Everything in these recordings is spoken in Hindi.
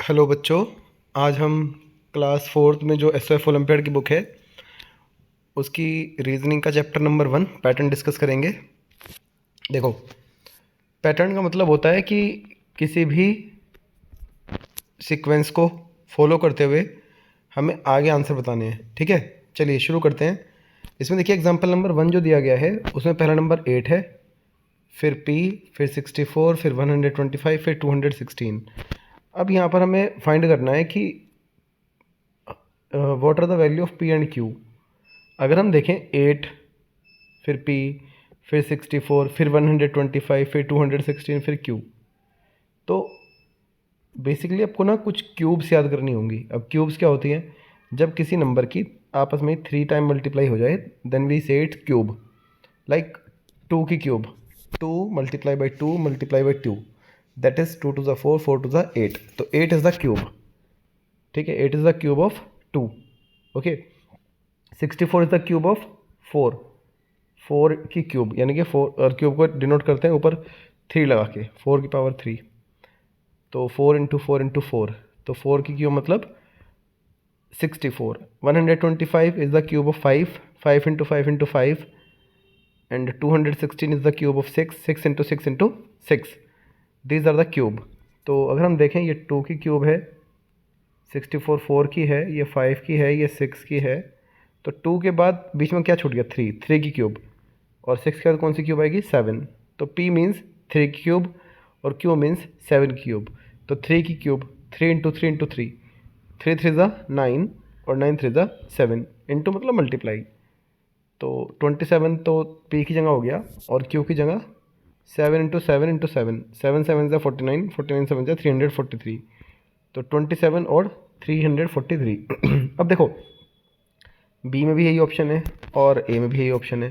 हेलो बच्चों। आज हम क्लास फोर्थ में जो एसएफ ओलंपियाड की बुक है उसकी रीजनिंग का चैप्टर नंबर 1 पैटर्न डिस्कस करेंगे। देखो, पैटर्न का मतलब होता है कि किसी भी सीक्वेंस को फॉलो करते हुए हमें आगे आंसर बताने हैं। ठीक है, चलिए शुरू करते हैं। इसमें देखिए एग्जाम्पल नंबर 1 जो दिया गया है उसमें पहला नंबर 8 है, फिर P, फिर 64, फिर 125, फिर 216। अब यहाँ पर हमें फाइंड करना है कि what are the value of P and Q। अगर हम देखें 8, फिर P, फिर 64, फिर 125, फिर 216, फिर Q, तो बेसिकली आपको ना कुछ क्यूब्स याद करनी होंगी। अब क्यूब्स क्या होती हैं? जब किसी नंबर की आपस में 3 टाइम मल्टीप्लाई हो जाए then we say its cube. Like 2 की क्यूब, 2 multiply by 2 multiply by 2, that is 2 twos 4, 4 to ज़ 8, तो 8 इज़ द क्यूब। ठीक है, 8 is the cube of 2। Okay, 64 is the cube of 4, 4 की क्यूब, यानी कि 4 और क्यूब को डिनोट करते हैं ऊपर 3 लगा के, 4 की पावर 3, तो 4 इंटू 4 इंटू 4, तो 4 की क्यूब मतलब 64। 125 is the cube of 5, 5 into 5 into 5, and 216 is the cube of 6, 6 into 6 into 6, these are the cube. तो अगर हम देखें ये 2 की क्यूब है, 64 4 की है, ये 5 की है, ये 6 की है, तो 2 के बाद बीच में क्या छूट गया? 3, 3 की क्यूब, और 6 के बाद कौन सी क्यूब आएगी? 7। तो P मीन्स 3 की क्यूब और Q मीन्स 7 की क्यूब। तो 3 की क्यूब 3 इंटू 3 इंटू 3, 3 3 ज़ा 9 और 9 3 ज़ा 7, इंटू मतलब मल्टीप्लाई। तो 27 तो P की जगह हो गया और Q की जगह 7 इंटू 7 इंटू 7, 7 7 ज़ा 49, 49 7 ज़ा 343, तो 27 और 343। अब देखो, बी में भी यही ऑप्शन है और ए में भी यही ऑप्शन है,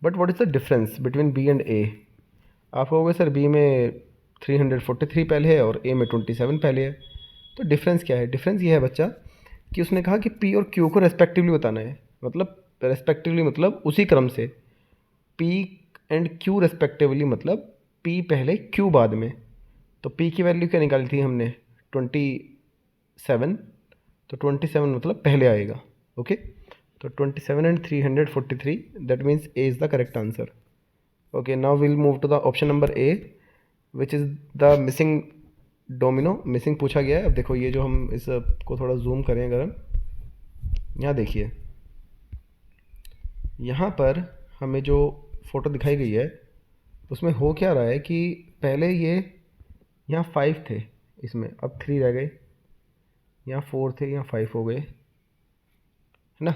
but what is the difference between B and A? आप कहोगे सर बी में 343 पहले है और ए में 27 पहले है। तो डिफरेंस क्या है? डिफरेंस ये है बच्चा कि उसने कहा कि पी और क्यू को रेस्पेक्टिवली बताना है। मतलब रेस्पेक्टिवली मतलब उसी क्रम से, पी एंड क्यू रेस्पेक्टिवली मतलब पी पहले क्यू बाद में। तो पी की वैल्यू क्या निकाली थी हमने? 27, तो 27 मतलब पहले आएगा। ओके, तो 27 and 343, that means A is the correct answer. Okay, now will move to the option number A which is the missing domino. Missing पूछा गया है। अब देखो ये जो हम इस को थोड़ा जूम करें, अगर हम यहाँ देखिए, यहाँ पर हमें जो फ़ोटो दिखाई गई है उसमें हो क्या रहा है कि पहले ये यहाँ 5 थे, इसमें अब 3 रह गए, यहाँ 4 थे, यहाँ 5 हो गए, है ना,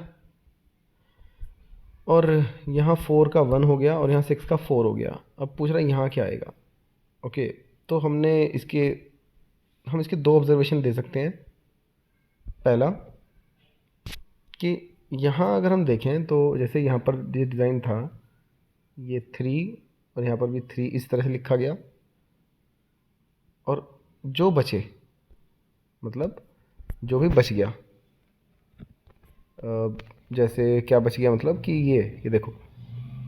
और यहाँ 4 का 1 हो गया और यहाँ 6 का 4 हो गया। अब पूछ रहा है यहाँ क्या आएगा। ओके, तो हम इसके 2 ऑब्जर्वेशन दे सकते हैं। पहला कि यहाँ अगर हम देखें तो जैसे यहाँ पर ये डिज़ाइन था, ये 3 और यहाँ पर भी 3 इस तरह से लिखा गया, और जो बचे मतलब जो भी बच गया, जैसे क्या बच गया मतलब कि ये देखो,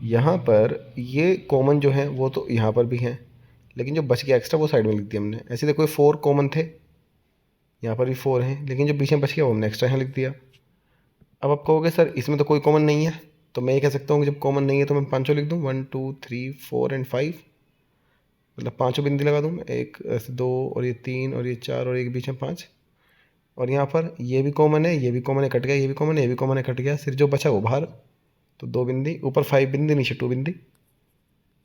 यहाँ पर ये कॉमन जो है वो तो यहाँ पर भी है, लेकिन जो बच गया एक्स्ट्रा वो साइड में लिख दिया हमने। ऐसे देखो 4 कॉमन थे, यहाँ पर भी 4 हैं, लेकिन जो बीच में बच गया वो हमने एक्स्ट्रा यहाँ लिख दिया। अब आप कहोगे सर इसमें तो कोई कॉमन नहीं है, तो मैं ये कह सकता हूँ कि जब कॉमन नहीं है तो मैं पाँचों लिख दूँ, 1 2 3 4 एंड 5, मतलब पाँचों बिंदी लगा दूँ मैं, एक ऐसे 2 और ये 3 और ये 4 और एक बीच में 5, और यहाँ पर ये भी कॉमन है, ये भी कॉमन है, कट गया, ये भी कॉमन है, ये भी कॉमन है, कट गया, सिर्फ जो बचा वो बाहर, तो 2 बिंदी, ऊपर 5 बिंदी, नीचे 2 बिंदी।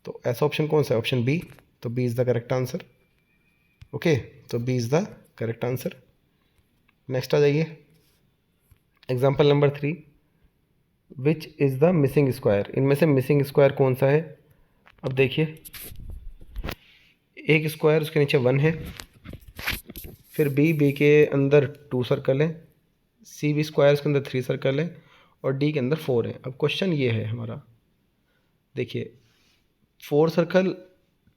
तो ऐसा ऑप्शन कौन सा है? Option B. तो B is the correct answer. Okay, तो B is the correct answer. Next आ जाइए, example number 3, which is the missing square. इनमें से मिसिंग स्क्वायर कौन सा है? अब देखिए, एक स्क्वायर उसके नीचे 1 है, फिर बी के अंदर 2 सर्कल है, सी बी स्क्वायर उसके अंदर 3 सर्कल है, और डी के अंदर 4 है। अब क्वेश्चन ये है हमारा, देखिए 4 सर्कल,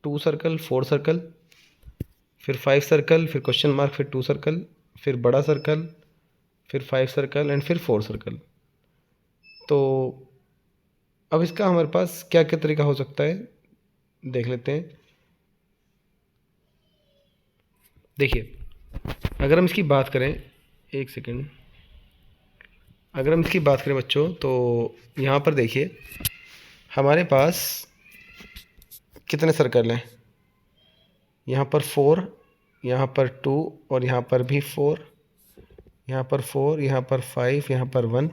2 सर्कल, 4 सर्कल, फिर 5 सर्कल, फिर क्वेश्चन मार्क, फिर 2 सर्कल, फिर बड़ा सर्कल, फिर 5 सर्कल एंड फिर 4 सर्कल। तो अब इसका हमारे पास क्या क्या तरीका हो सकता है देख लेते हैं। देखिए अगर हम इसकी बात करें, एक सेकेंड, अगर हम इसकी बात करें बच्चों, तो यहाँ पर देखिए हमारे पास कितने सर्कल हैं। यहाँ पर 4, यहाँ पर 2, और यहाँ पर भी 4, यहाँ पर 4, यहाँ पर 5, यहाँ पर 1,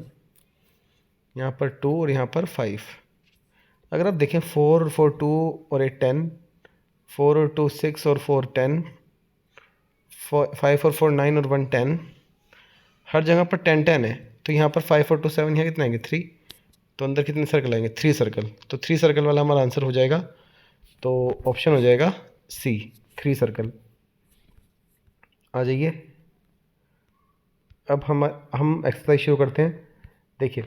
यहाँ पर 2 और यहाँ पर 5। अगर आप देखें 4 और 4 2 और 8 10, 4 और 2 6 और 4 10, 5 और 4 9 और 1 10, हर जगह पर 10 10 है। तो यहाँ पर 5 और 2 7, यहाँ कितना आएंगे 3, तो अंदर कितने सर्कल आएंगे 3 सर्कल। तो 3 सर्कल वाला हमारा आंसर हो जाएगा, तो ऑप्शन हो जाएगा सी, 3 सर्कल। आ जाइए, अब हम एक्सरसाइज शुरू करते हैं। देखिए,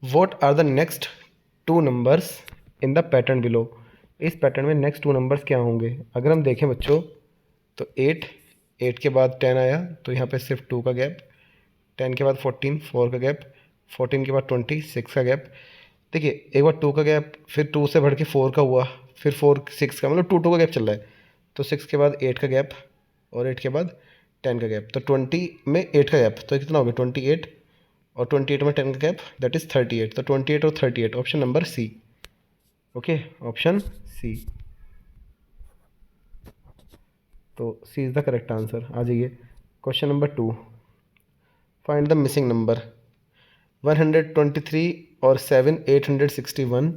what are the next 2 numbers in the pattern below. इस पैटर्न में नेक्स्ट 2 नंबर्स क्या होंगे। अगर हम देखें बच्चों, तो 8 के बाद 10 आया, तो यहाँ पे सिर्फ 2 का गैप, 10 के बाद 14 4 का गैप, 14 के बाद 20 6 का गैप। देखिए, एक बार 2 का गैप, फिर 2 से बढ़ के 4 का हुआ, फिर 4 6 का, मतलब 2 का गैप चल रहा है। तो 6 के बाद 8 का गैप, और 8 के बाद 10 का गैप, तो 20 में 8 का गैप, तो कितना हो गया 28, और 28 में 10 का गैप, दैट इज़ 38। तो 28 और 38, option number C. Okay, option C, तो C is the correct answer. आ जाइए, question number 2, find the missing number. 123 और 7 861,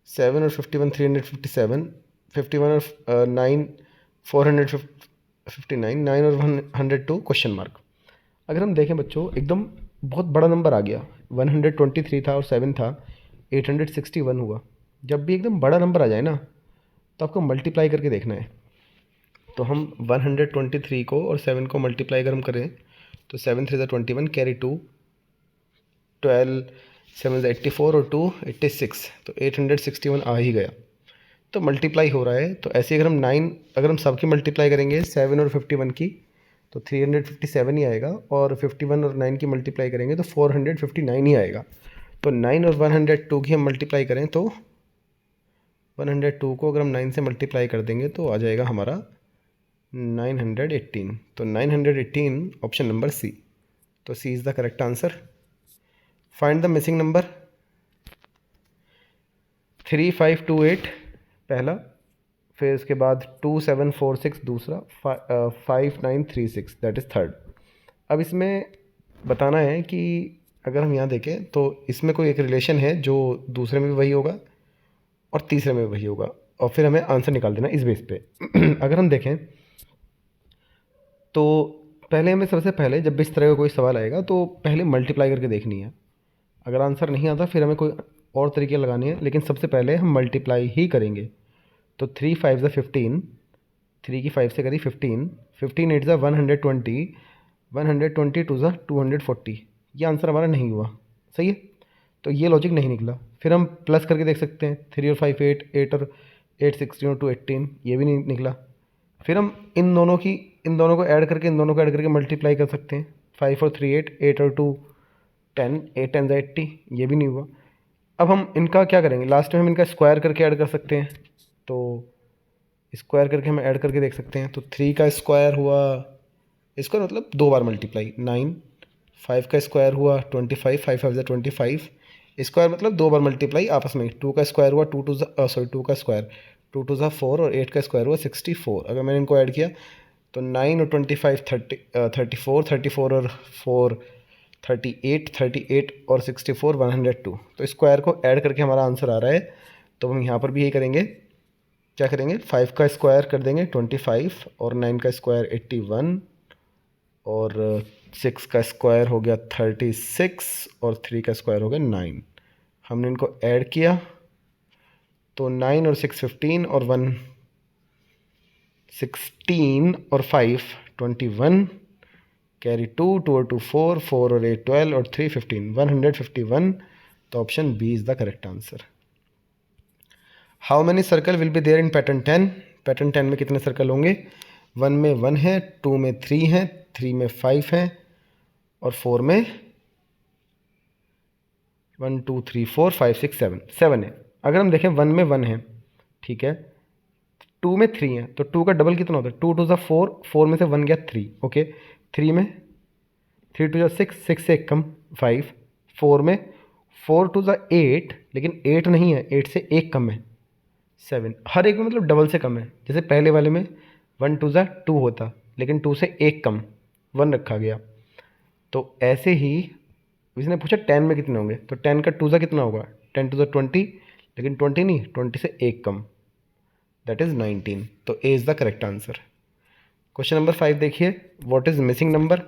7 और 51 357, 51 और 9 459, 9 और 102 क्वेश्चन मार्क। अगर हम देखें बच्चों, एकदम बहुत बड़ा नंबर आ गया। 123 था और 7 था, 861 हुआ। जब भी एकदम बड़ा नंबर आ जाए ना, तो आपको मल्टीप्लाई करके देखना है। तो हम 123 को और 7 को मल्टीप्लाई अगर हम करें, तो 7 3 21, कैरी 2, 12 7 84 और 2 86, तो 861 आ ही गया। तो मल्टीप्लाई हो रहा है। तो ऐसे अगर हम 9, अगर हम सबकी मल्टीप्लाई करेंगे 7 और 51 की, तो 357 ही आएगा, और 51 और 9 की मल्टीप्लाई करेंगे तो 459 ही आएगा। तो 9 और 102 की हम मल्टीप्लाई करें, तो 102 को अगर हम 9 से मल्टीप्लाई कर देंगे तो आ जाएगा हमारा 918। तो 918, ऑप्शन नंबर सी। तो C is the correct answer. Find the missing number. 3528 पहला, फिर उसके बाद 2746 दूसरा, 5936 दैट इज़ थर्ड। अब इसमें बताना है कि अगर हम यहाँ देखें तो इसमें कोई एक रिलेशन है जो दूसरे में भी वही होगा और तीसरे में भी वही होगा, और फिर हमें आंसर निकाल देना इस बेस पे। अगर हम देखें तो पहले हमें सबसे पहले जब भी इस तरह का कोई सवाल आएगा तो पहले मल्टीप्लाई करके देखनी है। अगर आंसर नहीं आता फिर हमें कोई और तरीके लगाने हैं, लेकिन सबसे पहले हम मल्टीप्लाई ही करेंगे। तो 3 5 ज़ा 15, 3 की 5 से करी 15, 15 8 ज़ा 120, 120 2 ज़ा 240। ये आंसर हमारा नहीं हुआ, सही है। तो ये लॉजिक नहीं निकला। फिर हम प्लस करके देख सकते हैं, 3 और 5 8, 8 और 8 16 और 2 18, ये भी नहीं निकला। फिर हम इन दोनों को ऐड करके मल्टीप्लाई कर सकते हैं। 5 और 3 8, 8 और 2 10, 8 10 80, ये भी नहीं हुआ। अब हम इनका क्या करेंगे, लास्ट में हम इनका स्क्वायर करके ऐड कर सकते हैं। तो स्क्वायर करके हम ऐड करके देख सकते हैं। तो 3 का स्क्वायर हुआ, स्क्वायर मतलब 2 बार मल्टीप्लाई, 9, 5 का स्क्वायर हुआ 25, 5 5 25, स्क्वायर मतलब 2 बार मल्टीप्लाई आपस में। 2 का स्क्वायर हुआ 2 का स्क्वायर 2 2 ज़ा 4, और 8 का स्क्वायर हुआ 64। अगर मैंने इनको ऐड किया तो 9 और 25 34, 34 और 4 38, 38 और 64 102। तो स्क्वायर को ऐड करके हमारा आंसर आ रहा है। तो हम यहाँ पर भी यही करेंगे, क्या करेंगे, 5 का स्क्वायर कर देंगे 25, और 9 का स्क्वायर 81, और 6 का स्क्वायर हो गया 36, और 3 का स्क्वायर हो गया 9। हमने इनको ऐड किया तो 9 और 6 15, और 1 16, और 5 21, कैरी 2 2 और 2 4, 4 और 8 12, और 3 15, 151। तो option B is the correct answer. How many circle will be there in pattern 10। Pattern 10 में कितने सर्कल होंगे। 1 में 1 है, 2 में 3 है, 3 में 5 है, और 4 में 1 2 3 4 5 6 7 7 है। अगर हम देखें 1 में 1 है, ठीक है, टू में थ्री हैं तो टू का डबल कितना होता है, टू टू ज़ा फोर, फोर में से वन गया थ्री, ओके। थ्री में थ्री टू ज़ा सिक्स, सिक्स से एक कम फाइव, फोर में फोर टू ज़ा एट, लेकिन एट नहीं है, एट से एक कम है सेवन। हर एक में मतलब डबल से कम है। जैसे पहले वाले में वन टू ज़ा टू होता, लेकिन टू से एक कम वन रखा गया। तो ऐसे ही इसने पूछा टेन में कितने होंगे, तो टेन का टू ज़ा कितना होगा, टेन टू ज़ा ट्वेंटी, लेकिन ट्वेंटी नहीं, ट्वेंटी से एक कम, दैट इज़ 19। तो ए is the correct answer. Question number 5 देखिए, व्हाट इज़ मिसिंग नंबर,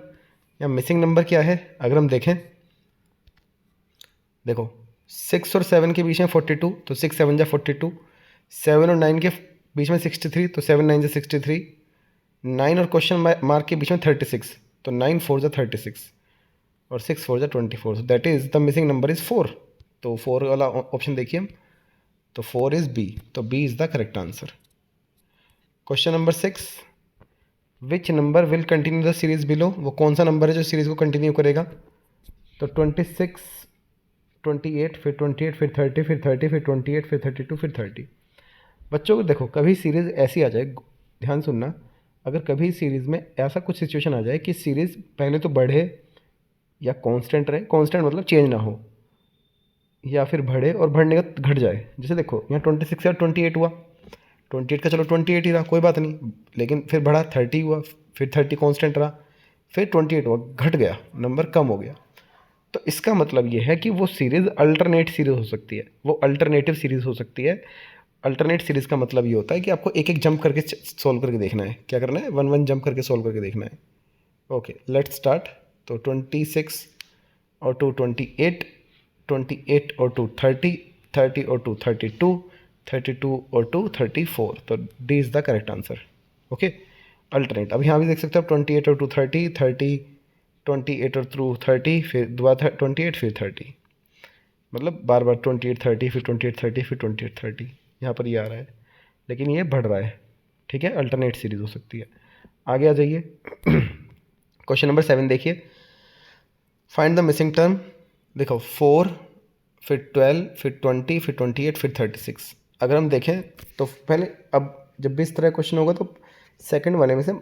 या मिसिंग नंबर क्या है। अगर हम देखें, देखो 6 और 7 के बीच में 42, तो 6 7 जा 42, 7 और 9 के बीच में 63, तो 7 9 जा 63, 9 और क्वेश्चन मार्क के बीच में 36, तो 9 4 जा 36, और 6 4 जा 24, so that is the missing number is 4। तो 4 वाला ऑप्शन देखिए हम, तो 4 इज़ बी, तो B is the correct answer. Question number 6, which number will continue the series below, वो कौन सा नंबर है जो सीरीज़ को कंटिन्यू करेगा। तो 26, 28, फिर 28, फिर 30, फिर 30, फिर 28, फिर 32, फिर 30। बच्चों को देखो, कभी सीरीज़ ऐसी आ जाए, ध्यान सुनना, अगर कभी सीरीज़ में ऐसा कुछ सिचुएशन आ जाए कि सीरीज़ पहले तो बढ़े या कांस्टेंट रहे, कांस्टेंट मतलब चेंज ना हो, या फिर बढ़े और बढ़ने का घट जाए। जैसे देखो यहाँ 26 या 28 हुआ, 28 का चलो 28 ही रहा, कोई बात नहीं, लेकिन फिर बढ़ा 30 हुआ, फिर 30 कांस्टेंट रहा, फिर 28 हुआ, घट गया, नंबर कम हो गया। तो इसका मतलब ये है कि वो सीरीज़ अल्टरनेट सीरीज़ हो सकती है, वो अल्टरनेटिव सीरीज़ हो सकती है। अल्टरनेट सीरीज़ का मतलब ये होता है कि आपको एक एक जंप करके सोल्व करके देखना है। क्या करना है, वन वन जंप करके सोल्व करके देखना है। Okay, let's start. तो 26 और 2 28, 28 और 2 30, 30 और 2 32, 32 और 2 34, तो D is the correct answer. Okay, alternate. अब यहाँ भी देख सकते हो आप 28 और 2 30, 30, 28 और 2 30, फिर दोबारा 28, फिर 30, मतलब बार बार 28 30, फिर 28 30, फिर 28 30, यहाँ पर ये आ रहा है, लेकिन ये बढ़ रहा है। ठीक है, अल्टरनेट सीरीज हो सकती है। आगे आ जाइए। क्वेश्चन नंबर 7 देखिए, फाइंड द मिसिंग टर्म। देखो 4, फिर 12, फिर 20, फिर 28, फिर 36। अगर हम देखें तो पहले, अब जब भी इस तरह क्वेश्चन होगा तो सेकंड वाले में से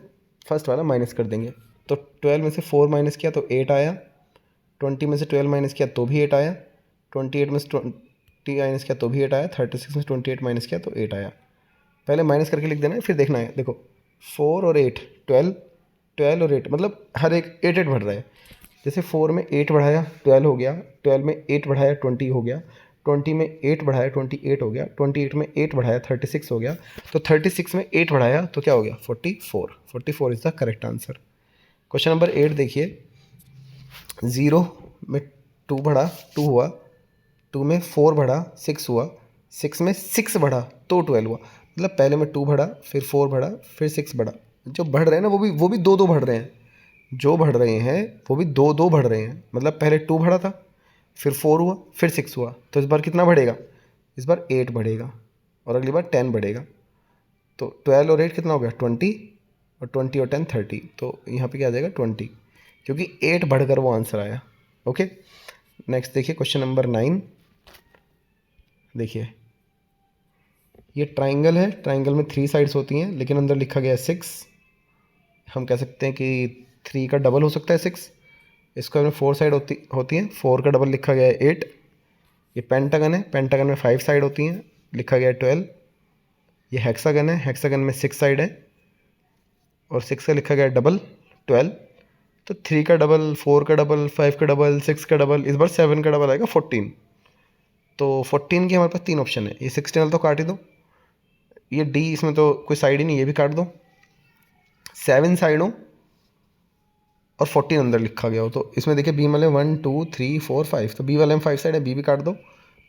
फर्स्ट वाला माइनस कर देंगे। तो 12 में से 4 माइनस किया तो 8 आया, 20 में से 12 माइनस किया तो भी 8 आया, 28 में से 20 माइनस किया तो भी 8 आया, 36 में से 28 माइनस किया तो 8 आया। पहले माइनस करके लिख देना है, फिर देखना है। देखो 4 और 8 12, 12 और 8, मतलब हर एक 8 8 बढ़ रहा है। जैसे 4 में 8 बढ़ाया 12 हो गया, 12 में 8 बढ़ाया 20 हो गया, 20 में 8 बढ़ाया 28 हो गया, 28 में 8 बढ़ाया 36 हो गया, तो 36 में 8 बढ़ाया तो क्या हो गया 44। 44 is the correct answer. Question number 8 देखिए, 0 में 2 बढ़ा 2 हुआ, 2 में 4 बढ़ा 6 हुआ, 6 में 6 बढ़ा तो 12 हुआ। मतलब पहले में 2 बढ़ा, फिर 4 बढ़ा, फिर 6 बढ़ा। जो बढ़ रहे हैं ना वो भी दो दो बढ़ रहे हैं, जो बढ़ रहे हैं वो भी दो दो बढ़ रहे हैं। मतलब पहले 2 बढ़ा था, फिर 4 हुआ, फिर 6 हुआ, तो इस बार कितना बढ़ेगा, इस बार 8 बढ़ेगा, और अगली बार 10 बढ़ेगा। तो 12 और 8 कितना हो गया 20, और 20 और 10 30, तो यहाँ पे क्या आ जाएगा 20, क्योंकि 8 बढ़कर वो आंसर आया। ओके, नेक्स्ट देखिए क्वेश्चन नंबर 9। देखिए ये ट्राइंगल है, ट्राइंगल में 3 साइड्स होती हैं, लेकिन अंदर लिखा गया है 6। हम कह सकते हैं कि 3 का डबल हो सकता है 6। इसको में 4 साइड होती हैं, 4 का डबल लिखा गया है 8। ये पेंटागन है, पेंटागन में 5 साइड होती हैं, लिखा गया है 12। ये हेक्सागन है, हेक्सागन में 6 साइड है, और 6 का लिखा गया है डबल 12। तो 3 का डबल, 4 का डबल, 5 का डबल, 6 का डबल, इस बार 7 का डबल आएगा 14। तो 14 के हमारे पास 3 ऑप्शन है। ये 16 तो काट ही दो, ये डी इसमें तो कोई साइड ही नहीं, ये भी काट दो। 7 साइडों और 14 अंदर लिखा गया हो, तो इसमें देखिए बी वाले 1 2 3 4 5, तो बी वाले में 5 साइड है, बी भी काट दो,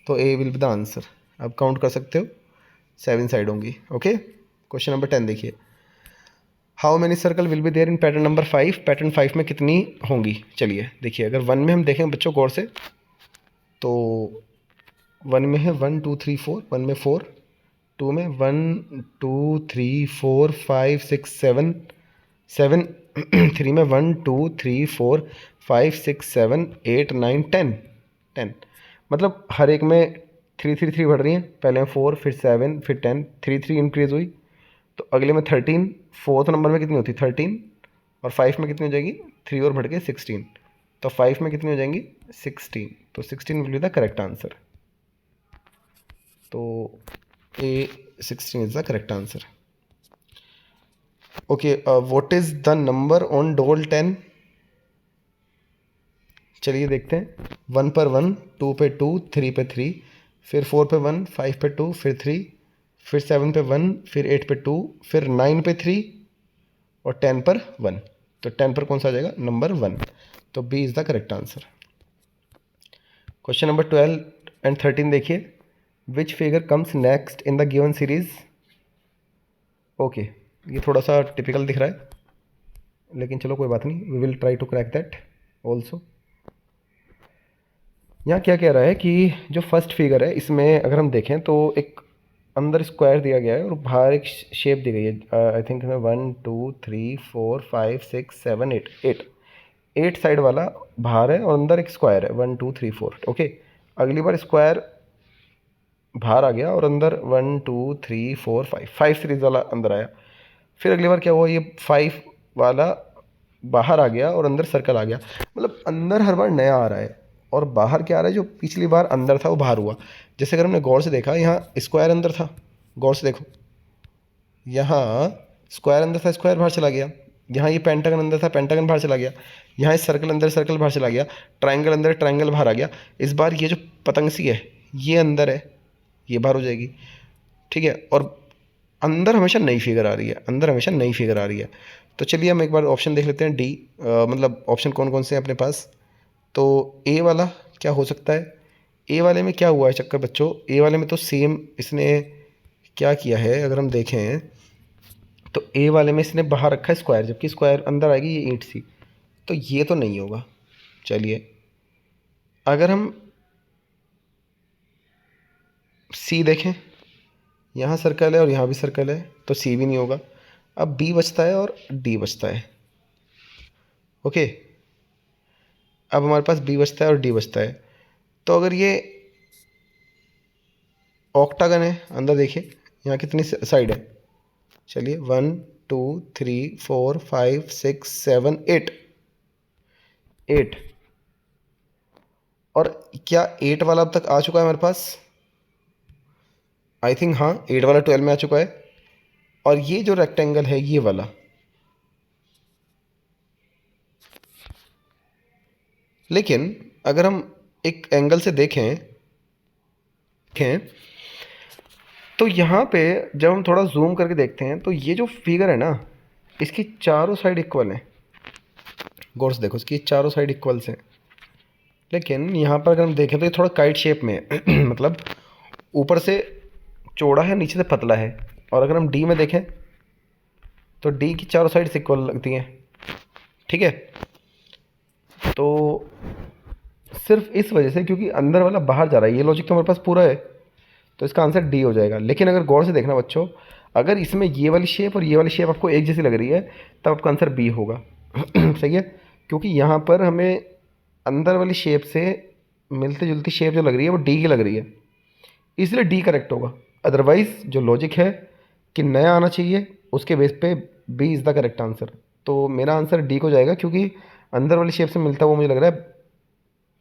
तो ए विल बी द आंसर। आप काउंट कर सकते हो, 7 साइड होंगी। ओके, क्वेश्चन नंबर 10 देखिए, how many circle will be there in pattern number 5। Pattern 5 में कितनी होंगी। चलिए देखिए, अगर 1 में हम देखें बच्चों गौर से, तो 1 में है 1 2 3 4, 1 में 4, 2 में 1 2 3 4 5 6 7, 7 3 में 1 2 3 4 5 6 7 8 9 10, 10, मतलब हर एक में 3 3 3 बढ़ रही हैं। पहले 4, फिर 7, फिर 10, 3 3 इंक्रीज हुई, तो अगले में 13, फोर्थ नंबर में कितनी होती है 13, और 5 में कितनी हो जाएगी 3 और बढ़ के 16, तो 5 में कितनी हो जाएंगी 16, तो 16 will be the correct answer. तो ए 16 is the correct answer. Okay, what is the number on double 10? चलिए देखते हैं। 1 पर 1, 2 पे 2, 3 पे 3, फिर 4 पे 1, 5 पे 2, फिर 3, फिर 7 पे 1, फिर 8 पे 2, फिर 9 पे 3 और 10 पर 1। तो 10 पर कौन सा आ जाएगा नंबर 1, तो B is the correct answer. Question number 12 and 13 देखिए। Which figure comes next in the given series? Okay, ये थोड़ा सा टिपिकल दिख रहा है, लेकिन चलो कोई बात नहीं, we will try to crack that also. यहाँ क्या कह रहा है कि जो फर्स्ट फिगर है इसमें अगर हम देखें तो एक अंदर स्क्वायर दिया गया है और बाहर एक शेप दी गई है। आई थिंक 1 2 3 4 5 6 7 8, 8 साइड वाला बाहर है और अंदर एक स्क्वायर है 1 2 3 4। ओके, अगली बार स्क्वायर बाहर आ गया और अंदर 1 2 3 4 5 सीरीज वाला अंदर आया। फिर अगली बार क्या हुआ, ये 5 वाला बाहर आ गया और अंदर सर्कल आ गया। मतलब अंदर हर बार नया आ रहा है और बाहर क्या आ रहा है, जो पिछली बार अंदर था वो बाहर हुआ। जैसे अगर हमने गौर से देखा, यहाँ स्क्वायर अंदर था, गौर से देखो, यहाँ स्क्वायर अंदर था, स्क्वायर बाहर चला गया। यहाँ ये पेंटागन अंदर था, पेंटागन बाहर चला गया। यहाँ इस सर्कल अंदर, सर्कल बाहर चला गया। ट्राइंगल अंदर, ट्राइंगल बाहर आ गया। इस बार ये जो पतंग सी है ये अंदर है, ये बाहर हो जाएगी। ठीक है, और अंदर हमेशा नई फिगर आ रही है, अंदर हमेशा नई फिगर आ रही है। तो चलिए हम एक बार ऑप्शन देख लेते हैं डी, मतलब ऑप्शन कौन कौन से हैं अपने पास। तो ए वाला क्या हो सकता है? ए वाले में क्या हुआ है चक्कर बच्चों, ए वाले में तो सेम इसने क्या किया है, अगर हम देखें तो ए वाले में इसने बाहर रखा है स्क्वायर, जबकि स्क्वायर अंदर आएगी ये ईंट सी, तो ये तो नहीं होगा। चलिए अगर हम सी देखें, यहाँ सर्कल है और यहाँ भी सर्कल है, तो सी भी नहीं होगा। अब बी बचता है और डी बचता है। ओके, अब हमारे पास बी बचता है और डी बचता है। तो अगर ये ऑक्टागन है, अंदर देखिए यहाँ कितनी साइड है, चलिए 1 2 3 4 5 6 7 8, 8। और क्या 8 वाला अब तक आ चुका है हमारे पास? आई थिंक हाँ, 8 वाला 12 में आ चुका है। और ये जो रेक्टेंगल है ये वाला, लेकिन अगर हम एक एंगल से देखें तो यहाँ पे जब हम थोड़ा जूम करके देखते हैं तो ये जो फिगर है ना, इसकी चारों साइड इक्वल हैं। गौर से देखो, इसकी चारों साइड इक्वल्स हैं, लेकिन यहाँ पर अगर हम देखें तो ये थोड़ा काइट शेप में है मतलब ऊपर से चौड़ा है, नीचे से पतला है। और अगर हम डी में देखें तो डी की चारों साइड इक्वल लगती हैं। ठीक है, तो सिर्फ इस वजह से, क्योंकि अंदर वाला बाहर जा रहा है, ये लॉजिक तो हमारे पास पूरा है, तो इसका आंसर डी हो जाएगा। लेकिन अगर गौर से देखना बच्चों, अगर इसमें ये वाली शेप और ये वाली शेप आपको एक जैसी लग रही है तब आपका आंसर बी होगा सही है, क्योंकि यहाँ पर हमें अंदर वाली शेप से मिलती जुलती शेप जो लग रही है वो डी की लग रही है, इसलिए डी करेक्ट होगा। अदरवाइज़ जो लॉजिक है कि नया आना चाहिए, उसके बेस पे B is the correct answer. तो मेरा आंसर डी को जाएगा, क्योंकि अंदर वाली शेप से मिलता हुआ मुझे लग रहा है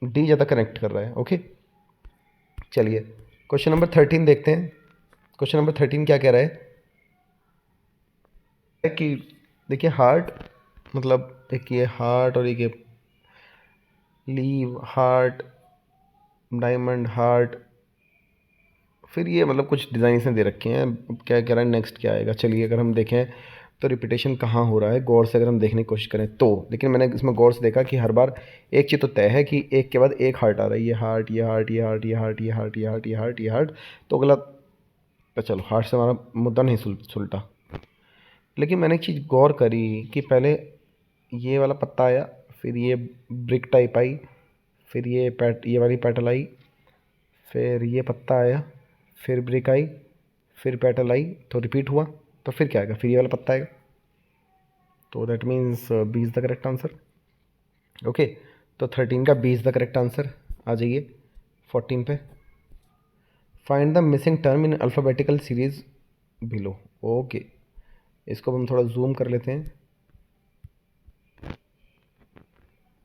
डी ज़्यादा कनेक्ट कर रहा है। ओके, चलिए क्वेश्चन नंबर 13 देखते हैं। क्वेश्चन नंबर 13 क्या कह रहा है कि देखिए हार्ट, मतलब एक ये हार्ट और एक ये लीव, हार्ट, डायमंड, हार्ट, फिर ये मतलब कुछ डिज़ाइन इसने दे रखे हैं। अब क्या कह रहा है, नेक्स्ट क्या आएगा। चलिए अगर हम देखें तो रिपीटेशन कहाँ हो रहा है, गौर से अगर हम देखने की कोशिश करें तो, लेकिन मैंने इसमें गौर से देखा कि हर बार एक चीज़ तो तय है कि एक के बाद एक हार्ट आ रहा है, ये हार्ट, ये हार्ट, ये हार्ट, ये हार्ट, ये हार्ट, ये हार्ट, ये हार्ट, ये हार्ट। तो अगला तो चलो हार्ट से हमारा मुद्दा नहीं सुलटा। लेकिन मैंने एक चीज़ गौर करी कि पहले ये वाला पत्ता आया, फिर ये ब्रिक टाइप आई, फिर ये वाली पेटल आई, फिर ये पत्ता आया, फिर ब्रिक आई, फिर पेटल आई, तो रिपीट हुआ, तो फिर क्या आएगा, फिर ये वाला पत्ता आएगा। तो that means B is the correct answer. Okay, तो 13 का B is the correct answer. आ जाइए 14 पे। Find the missing term in alphabetical series below. Okay, इसको हम थोड़ा जूम कर लेते हैं।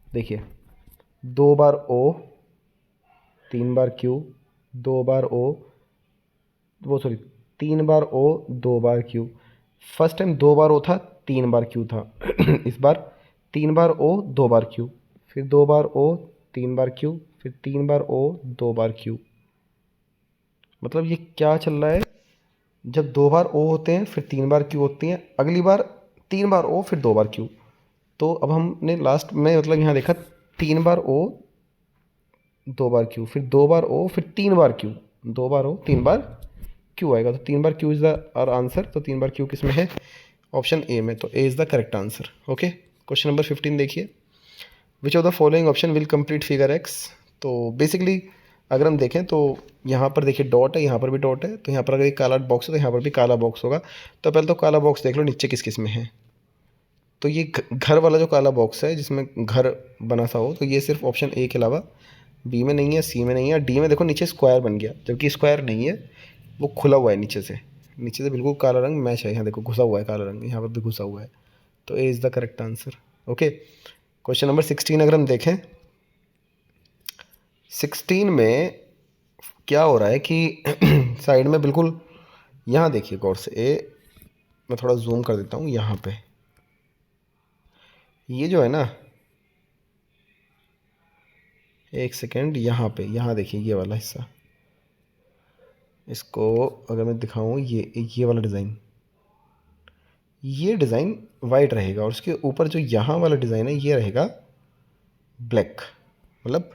देखिए 2 बार ओ, 3 बार क्यू, 2 बार ओ, वो सॉरी 3 बार ओ, 2 बार क्यू। फर्स्ट टाइम 2 बार ओ था, 3 बार क्यू था। इस बार 3 बार ओ, 2 बार क्यू, फिर 2 बार ओ, 3 बार क्यू, फिर 3 बार ओ, 2 बार क्यू। मतलब ये क्या चल रहा है, जब 2 बार ओ होते हैं फिर 3 बार क्यू होती हैं, अगली बार 3 बार ओ फिर 2 बार क्यू। तो अब हमने लास्ट में मतलब यहाँ देखा 3 बार ओ, 2 बार क्यू, फिर 2 बार ओ, फिर 3 बार क्यू, 2 बार ओ, 3 बार क्यू आएगा। तो 3 बार Q is the our answer. तो 3 बार क्यू किस में है, ऑप्शन ए में। तो ए is the correct answer. Okay, question number 15 देखिए, विच of the following option will complete figure X. तो बेसिकली अगर हम देखें तो यहाँ पर देखिए डॉट है, यहाँ पर भी डॉट है, तो यहाँ पर अगर एक काला बॉक्स है तो यहाँ पर भी काला बॉक्स होगा। तो पहले तो काला बॉक्स देख लो नीचे किस किस में है। तो ये घर वाला जो काला बॉक्स है जिसमें घर बना सा हो, तो ये सिर्फ ऑप्शन ए के अलावा बी में नहीं है, सी में नहीं है, डी में देखो नीचे स्क्वायर बन गया, जबकि स्क्वायर नहीं है, वो खुला हुआ है नीचे से बिल्कुल काला रंग मैच है। यहाँ देखो घुसा हुआ है काला रंग, यहाँ पर भी घुसा हुआ है। तो ए is the correct answer. Okay, question number 16 अगर हम देखें, 16 में क्या हो रहा है कि साइड में बिल्कुल, यहाँ देखिए गौर से, मैं थोड़ा जूम कर देता हूँ यहाँ पे। ये जो है ना, एक सेकेंड, यहाँ पे, यहाँ देखिए ये वाला हिस्सा, इसको अगर मैं दिखाऊँ, ये वाला डिज़ाइन, ये डिज़ाइन वाइट रहेगा और उसके ऊपर जो यहाँ वाला डिज़ाइन है ये रहेगा ब्लैक। मतलब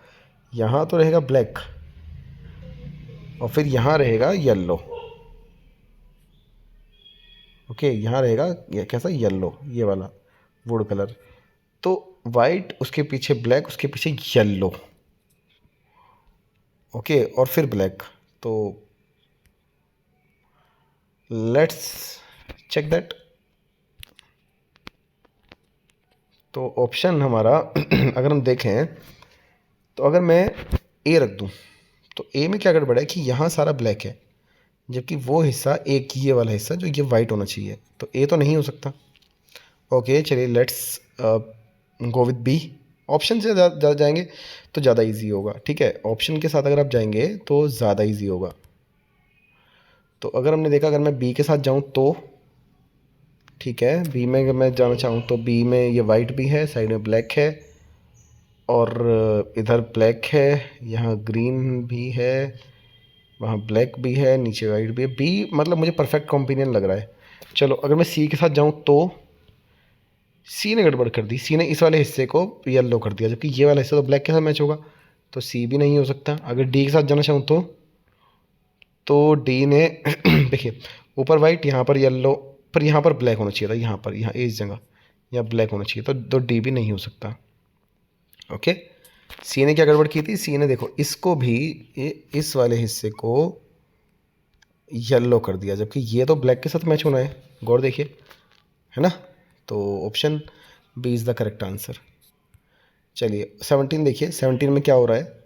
यहाँ तो रहेगा ब्लैक और फिर यहाँ रहेगा येलो। ओके, यहाँ रहेगा ये कैसा, येलो, ये वाला वुड कलर। तो वाइट, उसके पीछे ब्लैक, उसके पीछे येलो। ओके, और फिर ब्लैक। तो लेट्स चेक दैट। तो ऑप्शन हमारा अगर हम देखें, तो अगर मैं ए रख दूं, तो ए में क्या गड़बड़ है कि यहाँ सारा ब्लैक है, जबकि वो हिस्सा, एक ये वाला हिस्सा जो ये वाइट होना चाहिए, तो ए तो नहीं हो सकता। ओके चलिए, let's go with B. Option से ज़्यादा जाएंगे तो ज़्यादा इजी होगा। ठीक है, ऑप्शन के साथ अगर आप जाएंगे तो ज़्यादा इजी होगा। तो अगर हमने देखा, अगर मैं बी के साथ जाऊँ तो ठीक है, बी में अगर मैं जाना चाहूँ तो बी में ये वाइट भी है, साइड में ब्लैक है और इधर ब्लैक है, यहाँ ग्रीन भी है, वहाँ ब्लैक भी है, नीचे वाइट भी है। बी मतलब मुझे परफेक्ट कॉम्बिनेशन लग रहा है। चलो अगर मैं सी के साथ जाऊँ तो सी ने गड़बड़ कर दी, सी ने इस वाले हिस्से को येलो कर दिया, जबकि ये वाला हिस्सा तो ब्लैक के साथ मैच होगा, तो सी भी नहीं हो सकता। अगर डी के साथ जाना चाहूँ तो डी ने देखिए ऊपर वाइट, यहाँ पर येलो, पर यहाँ पर ब्लैक होना चाहिए था, यहाँ पर, यहाँ इस जगह यहाँ ब्लैक होना चाहिए, तो डी भी नहीं हो सकता। ओके, सी ने क्या गड़बड़ की थी, सी ने देखो इसको भी, इस वाले हिस्से को येलो कर दिया, जबकि ये तो ब्लैक के साथ मैच होना है, गौर देखिए, है ना। तो option B is the correct answer. चलिए 17 देखिए, 17 में क्या हो रहा है,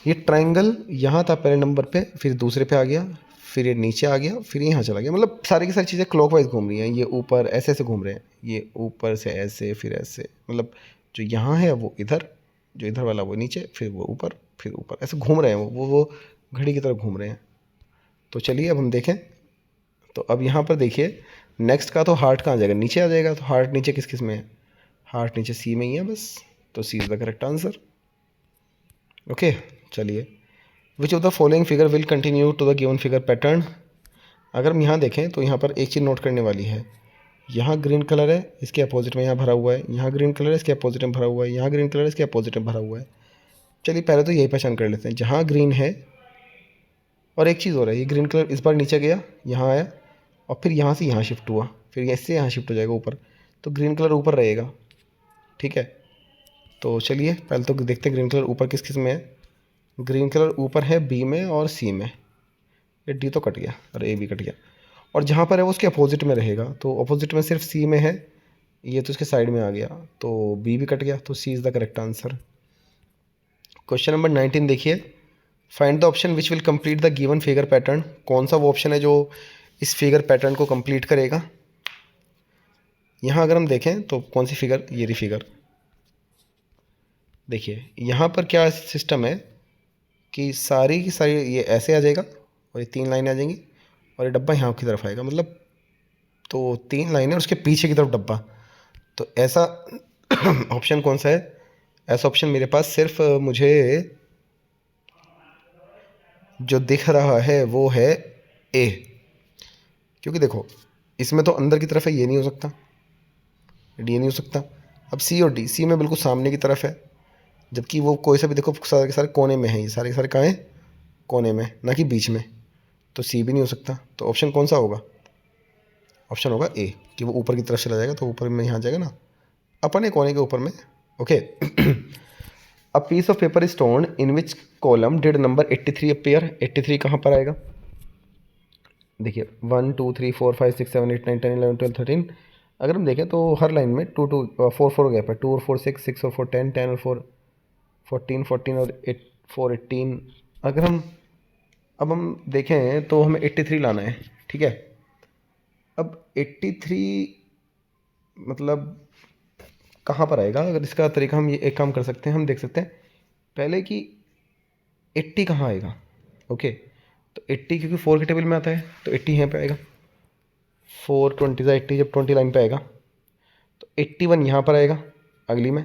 ये ट्रायंगल यहाँ था पहले नंबर पे, फिर दूसरे पे आ गया, फिर ये नीचे आ गया, फिर यहाँ चला गया। मतलब सारी की सारी चीज़ें क्लॉकवाइज घूम रही हैं, ये ऊपर ऐसे ऐसे घूम रहे हैं, ये ऊपर से ऐसे, फिर ऐसे, मतलब जो यहाँ है वो इधर, जो इधर वाला वो नीचे, फिर वो ऊपर, फिर ऊपर, ऐसे घूम रहे हैं वो घड़ी की तरह घूम रहे हैं। तो चलिए अब हम देखें, तो अब यहाँ पर देखिए नेक्स्ट का तो हार्ट कहाँ जाएगा, नीचे आ जाएगा। तो हार्ट नीचे किस किस में है, हार्ट नीचे सी में ही है बस। तो C is the correct answer. Okay चलिए, which of the following figure will continue to the given figure pattern. अगर हम यहाँ देखें तो यहाँ पर एक चीज़ नोट करने वाली है, यहाँ ग्रीन कलर है, इसके अपोजिट में यहाँ भरा हुआ है, यहाँ ग्रीन कलर है, इसके अपोजिट में भरा हुआ है, यहाँ ग्रीन कलर है, इसके अपोजिट में भरा हुआ है। चलिए पहले तो यही पहचान कर लेते हैं, जहाँ ग्रीन है, और एक चीज़ हो रहा है, ये ग्रीन कलर इस बार नीचे गया, यहाँ आया, और फिर यहाँ से यहाँ शिफ्ट हुआ, फिर इससे यहाँ शिफ्ट हो जाएगा ऊपर, तो ग्रीन कलर ऊपर रहेगा। ठीक है, तो चलिए पहले तो देखते हैं ग्रीन कलर ऊपर किस किस में है। ग्रीन कलर ऊपर है बी में और सी में, ये डी तो कट गया और ए भी कट गया, और जहाँ पर है वो उसके अपोजिट में रहेगा, तो अपोजिट में सिर्फ सी में है, ये तो इसके साइड में आ गया, तो बी भी कट गया, तो C is the correct answer. Question number 19 देखिए, find the option which will complete the given figure pattern. कौन सा वो ऑप्शन है जो इस फिगर पैटर्न को कंप्लीट करेगा। यहाँ अगर हम देखें तो कौन सी फिगर, ये रही फिगर। देखिए यहाँ पर क्या सिस्टम है कि सारी की सारी ये ऐसे आ जाएगा और ये 3 लाइनें आ जाएंगी और ये डब्बा यहाँ की तरफ आएगा, मतलब तो 3 लाइनें और उसके पीछे की तरफ डब्बा। तो ऐसा ऑप्शन कौन सा है? ऐसा ऑप्शन मेरे पास सिर्फ मुझे जो दिख रहा है वो है ए, क्योंकि देखो इसमें तो अंदर की तरफ है, ये नहीं हो सकता, डी नहीं हो सकता। अब सी और डी, सी में बिल्कुल सामने की तरफ है, जबकि वो कोई सा भी देखो सारे के सारे कोने में है, ये सारे के सारे कहाँ हैं? कोने में, ना कि बीच में। तो सी भी नहीं हो सकता। तो ऑप्शन कौन सा होगा? ऑप्शन होगा ए, कि वो ऊपर की तरफ चला जाएगा, तो ऊपर में यहाँ जाएगा ना, अपने कोने के ऊपर में। Okay. A piece of paper is torn in which column did number 83 appear. 83 कहाँ पर आएगा? देखिए 1 2 3 4 5 6 7 8 9 10 11 12 13। अगर हम देखें तो हर लाइन में 2 2 4 4 गैप है। 2 और 4 6, 6 और 4 10, 10 और 4 14, 14 और 8 4 18। अगर हम अब हम देखें तो हमें 83 लाना है, ठीक है। अब 83 मतलब कहाँ पर आएगा? अगर इसका तरीका हम ये एक काम कर सकते हैं, हम देख सकते हैं पहले कि 80 कहाँ आएगा। ओके, तो 80 क्योंकि 4 के टेबल में आता है तो 80 यहाँ पे आएगा। 4 20 सा 80 जब 20 लाइन पे आएगा तो 81 यहाँ पर आएगा अगली में,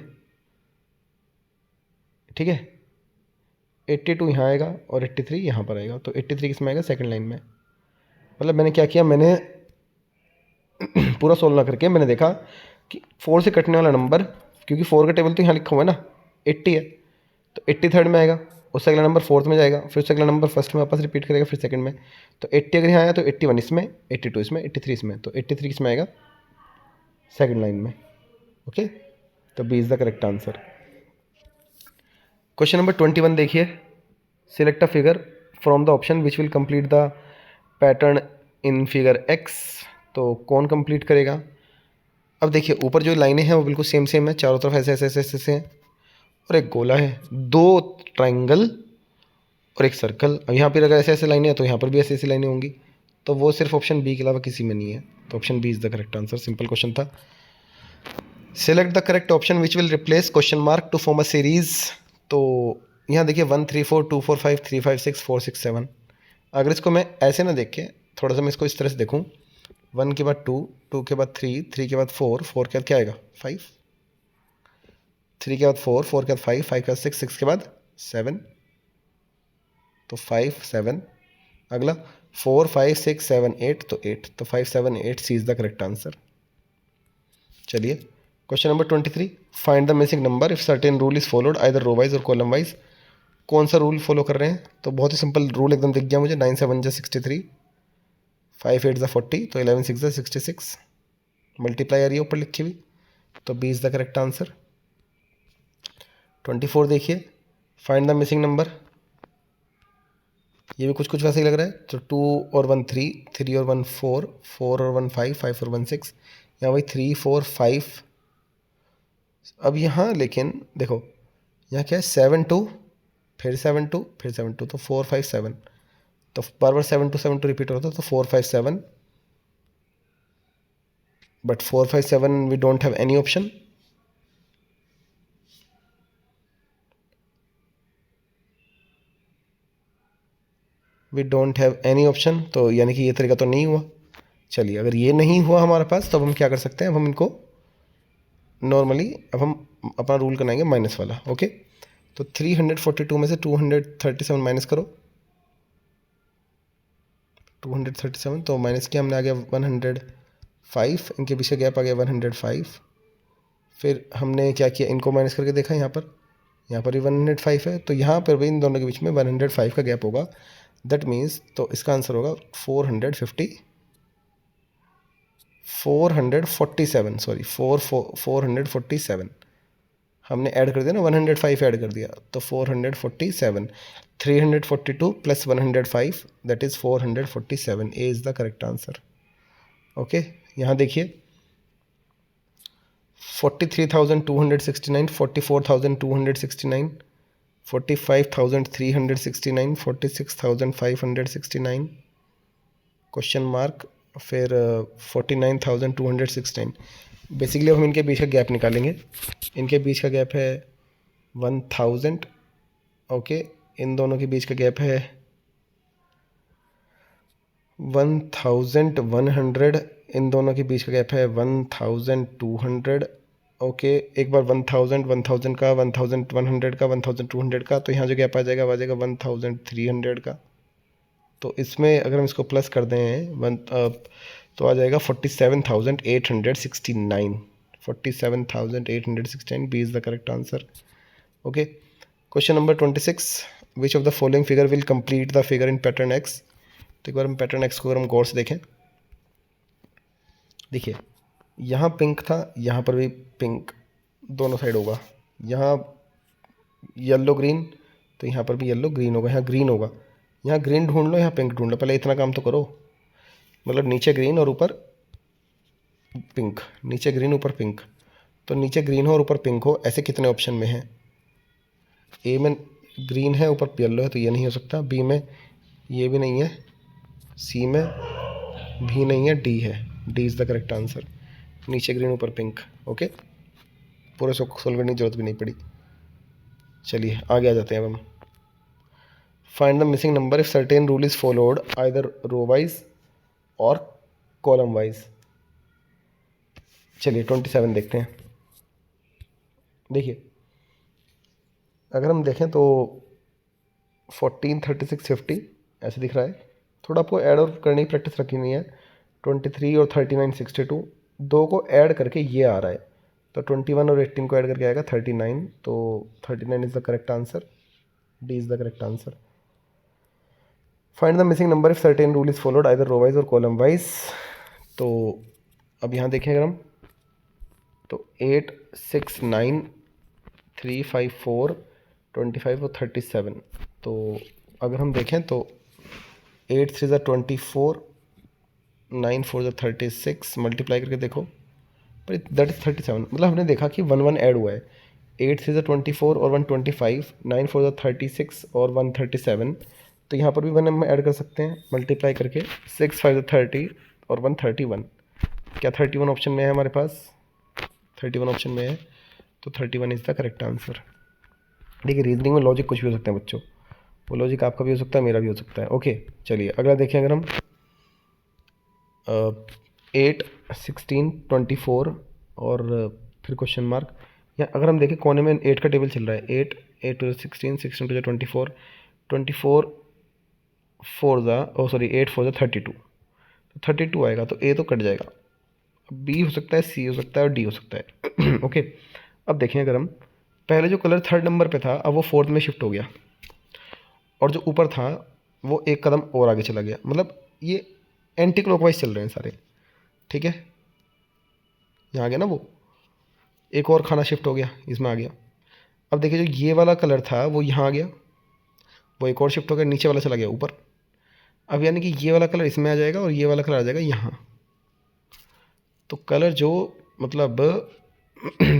ठीक है। 82 यहाँ आएगा और 83 यहाँ पर आएगा। तो 83 किस में आएगा? सेकंड लाइन में। मतलब मैंने क्या किया, मैंने पूरा सोल्व ना करके मैंने देखा कि 4 से कटने वाला नंबर, क्योंकि 4 का टेबल तो यहाँ लिखा हुआ है ना, 80 है, तो 83rd में आएगा, उससे अगला नंबर 4th में जाएगा, फिर उससे अगला नंबर फर्स्ट में वापस रिपीट करेगा, फिर सेकंड में। तो 80 अगर यहाँ आया तो 81 इसमें, 82 इसमें, 83 इसमें, तो 83 किस में आएगा? सेकंड लाइन में। ओके, तो B is the correct answer. Question number 21 देखिए। Select a figure from the option which will complete the pattern in figure X. तो कौन कंप्लीट करेगा? अब देखिए ऊपर जो लाइनें हैं वो बिल्कुल सेम सेम है, चारों तरफ ऐसे ऐसे ऐसे ऐसे ऐसे हैं, और एक गोला है, 2 ट्राइंगल और एक सर्कल। अब यहाँ पर अगर ऐसे ऐसे लाइनें हैं तो यहाँ पर भी ऐसी ऐसी लाइनें होंगी, तो वो सिर्फ ऑप्शन बी के अलावा किसी में नहीं है। तो option B is the correct answer. Simple question था। Select the correct option which will replace question mark to form a series. तो यहाँ देखिए 1 3 4 2 4 5 3 5 6 4 6 7। अगर इसको मैं ऐसे ना देख के थोड़ा सा मैं इसको इस तरह से देखूँ, 1 के बाद 2, 2 के बाद 3, 3 के बाद 4, 4 के बाद क्या आएगा? 5, 3 के बाद 4, 4 के बाद 5, 5 के बाद 6, 6 के बाद 7, तो 5 7। अगला 4 5 6 7 8, तो 8, तो 5 7 8 C is the correct answer. चलिए question number 23। Find the missing number if certain rule is followed either row wise और कॉलम वाइज। कौन सा रूल फॉलो कर रहे हैं? तो बहुत ही सिंपल रूल एकदम दिख गया मुझे। 9 7 जा 63, 5 8 जा 40, तो 11 6 जा 66। मल्टीप्लाई आ रही है ऊपर लिखी हुई, तो B is the correct answer. 24 देखिए। Find the missing number. ये भी कुछ कुछ वैसे ही लग रहा है। तो 2 और 1 3, 3 और 1 4, 4 और 1 5, 5 और 1 6। यहाँ भाई 3 4 5। अब यहाँ लेकिन देखो यहाँ क्या है? 7 2, फिर 7 2, फिर 7 2, तो 4 5 7। तो बार बार 7 2 रिपीट होता है, तो 4 5 7। But 4 5 7 we don't have any option. We don't have any option, तो यानी कि ये तरीका तो नहीं हुआ। चलिए अगर ये नहीं हुआ हमारे पास तो अब हम क्या कर सकते हैं? अब हम इनको नॉर्मली अब हम अपना रूल बनाएंगे माइनस वाला। ओके, तो 342 में से 237 माइनस करो। 237, तो माइनस किया हमने, आ गया 105। इनके पीछे गैप आ गया 105। फिर हमने क्या किया? इनको माइनस करके देखा, यहाँ पर भी 105 है, तो यहाँ पर भी इन दोनों के बीच में 105 का गैप होगा। दैट मीन्स तो इसका आंसर होगा 447, सॉरी 447। हमने ऐड कर दिया ना, 105 ऐड कर दिया, तो 447। 342 plus 105 that is 447। A is the correct answer. Okay, यहाँ देखिए 43,269, 44,269, 45,369, 46,569, क्वेश्चन मार्क, फिर 49,216। बेसिकली अब हम इनके बीच का गैप निकालेंगे। इनके बीच का गैप है 1000। ओके, इन दोनों के बीच का गैप है 1100। इन दोनों के बीच का गैप है 1200। ओके, एक बार 1000 1000 का, 1100 का, 1200 का, तो यहाँ जो गैप आ जाएगा वो आ जाएगा 1300 का। तो इसमें अगर हम इसको प्लस कर दें तो आ जाएगा 47,869। 47,869 B is the correct answer. Okay, question number 26, which of the following figure will complete the figure in pattern X. तो एक बार हम पैटर्न एक्स को अगर हम गौर से देखें, देखिए यहाँ पिंक था, यहाँ पर भी पिंक दोनों साइड होगा। यहाँ येलो ग्रीन, तो यहाँ पर भी येलो ग्रीन होगा, यहाँ ग्रीन होगा। यहाँ ग्रीन ढूंढ लो, यहाँ पिंक ढूंढ लो, पहले इतना काम तो करो। मतलब नीचे ग्रीन और ऊपर पिंक, नीचे ग्रीन ऊपर पिंक। तो नीचे ग्रीन हो और ऊपर पिंक हो, ऐसे कितने ऑप्शन में है? ए में ग्रीन है ऊपर येलो है, तो ये नहीं हो सकता। बी में ये भी नहीं है, सी में भी नहीं है, डी है। D is the correct answer, नीचे ग्रीन ऊपर पिंक। ओके, पूरे सोल्व करने की जरूरत भी नहीं पड़ी। चलिए आगे आ जाते हैं अब हम। Find the missing number if certain rule is followed either row wise और कॉलम वाइज। चलिए 27 देखते हैं। देखिए अगर हम देखें तो 14, 36, 50 ऐसे दिख रहा है। थोड़ा आपको ऐड और करने की प्रैक्टिस रखी नहीं है। 23 और 39, 62, दो को ऐड करके ये आ रहा है। तो 21 और 18 को ऐड करके आएगा 39। तो 39 is the correct answer, D is the correct answer. Find the missing number if certain rule is followed either row wise और कॉलम वाइज। तो अब यहाँ देखें अगर हम, तो 8, 6, 9, 3, 5, 4, 25 और 37। तो अगर हम देखें तो 8 3 24, 9 4 36, मल्टीप्लाई करके देखो, पर दैट इज 37। मतलब हमने देखा कि 1 1 ऐड हुआ है। 8 3 24 और 125, 9 4 36 और 137। तो यहाँ पर भी 1 हम ऐड कर सकते हैं मल्टीप्लाई करके। 6 5 30 और 131। क्या 31 ऑप्शन में है हमारे पास? 31 ऑप्शन में है, तो 31 इज़ द करेक्ट आंसर। देखिए रीजनिंग में लॉजिक कुछ भी हो सकते हैं बच्चों, वो लॉजिक आपका भी हो सकता है, मेरा भी हो सकता है। ओके चलिए अगला देखें अगर हम 8, 16, 24 और फिर क्वेश्चन मार्क। या अगर हम देखें कोने में 8 का टेबल चल रहा है। 8 8 टू 16, 16 टू 24, 24 4 सॉरी 8 4 32। तो 32 आएगा, तो ए तो कट जाएगा। बी हो सकता है, सी हो सकता है और डी हो सकता है। ओके, अब देखें अगर हम, पहले जो कलर 3rd नंबर पे था अब वो 4th में शिफ्ट हो गया, और जो ऊपर था वो एक कदम और आगे चला गया। मतलब ये एंटी क्लॉकवाइज चल रहे हैं सारे, ठीक है। यहाँ आ गया ना, वो एक और खाना शिफ्ट हो गया, इसमें आ गया। अब देखिए जो ये वाला कलर था वो यहाँ आ गया, वो एक और शिफ्ट हो गया, नीचे वाला चला गया ऊपर। अब यानी कि ये वाला कलर इसमें आ जाएगा और ये वाला कलर आ जाएगा यहाँ। तो कलर जो मतलब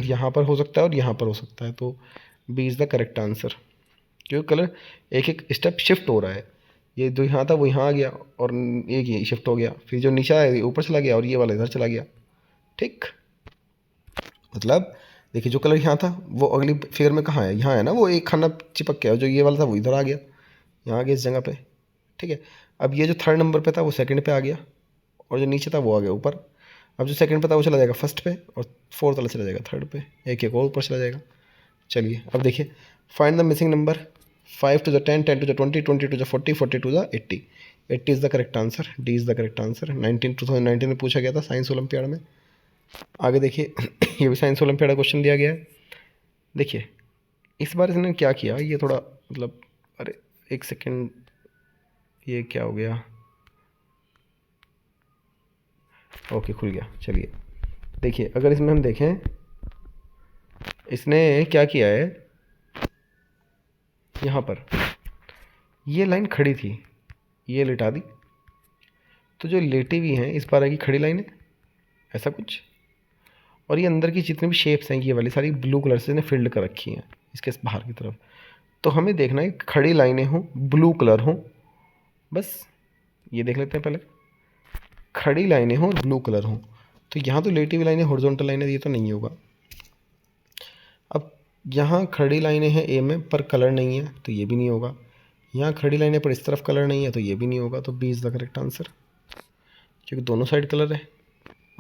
यहाँ पर हो सकता है और यहाँ पर हो सकता है, तो B is the correct answer. क्योंकि कलर एक एक स्टेप शिफ्ट हो रहा है। ये जो यहाँ था वो यहाँ आ गया और एक ये शिफ्ट हो गया, फिर जो नीचे आया ये ऊपर चला गया और ये वाला इधर चला गया, ठीक। मतलब देखिए जो कलर यहाँ था वो अगली फिगर में कहाँ है? यहाँ है ना, वो एक खाना चिपक गया, जो ये वाला था वो इधर आ गया, यहाँ आ गया इस जगह पे, ठीक है। अब ये जो 3rd नंबर पे था वो 2nd पे आ गया, और जो नीचे था वो आ गया ऊपर। अब जो 2nd पे था वो चला जाएगा 1st पे, और 4th वाला चला जाएगा 3rd पे, एक एक और ऊपर चला जाएगा। चलिए अब देखिए, find the missing number 5 to the 10, 10 to the 20, 20 to the 40, 40 to the 80। 80 is the correct answer, D is the correct answer. 2019 में पूछा गया था साइंस ओलंपियाड में। आगे देखिए ये भी साइंस ओलंपियाड का क्वेश्चन दिया गया है। देखिए इस बार इसने क्या किया, ये थोड़ा मतलब, अरे एक सेकेंड, ये क्या हो गया? ओके खुल गया। चलिए देखिए अगर इसमें हम देखें, इसने क्या किया है, यहाँ पर ये लाइन खड़ी थी, ये लिटा दी। तो जो लेटी हुई हैं इस बार आएगी खड़ी लाइन है, ऐसा कुछ। और ये अंदर की जितनी भी शेप्स हैं ये वाली सारी ब्लू कलर से इन्हें फिल्ड कर रखी हैं इसके बाहर की तरफ। तो हमें देखना है खड़ी लाइनें हों, ब्लू कलर हों, बस ये देख लेते हैं पहले। खड़ी लाइनें हों, ब्लू कलर हो, तो यहाँ तो रिलेटिव लाइनें हॉरिजॉन्टल लाइनें, ये तो नहीं होगा। अब यहाँ खड़ी लाइनें हैं ए में पर कलर नहीं है, तो ये भी नहीं होगा। यहाँ खड़ी लाइनें पर इस तरफ कलर नहीं है, तो ये भी नहीं होगा। तो B is the correct answer, क्योंकि दोनों साइड कलर है।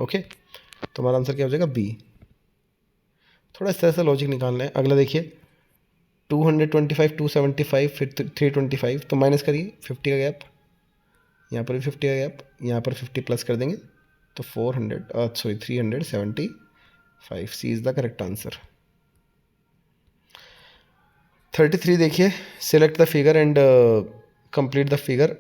ओके, तो हमारा आंसर क्या हो जाएगा? बी। थोड़ा इस तरह से लॉजिक निकालना है। अगला देखिए, 225, 275, फिर 325, तो माइनस करिए 50 का गैप, यहाँ पर भी 50 का गैप, यहाँ पर 50 प्लस कर देंगे तो 375। सी इज़ द करेक्ट आंसर। 33 देखिए, select the figure and complete the figure.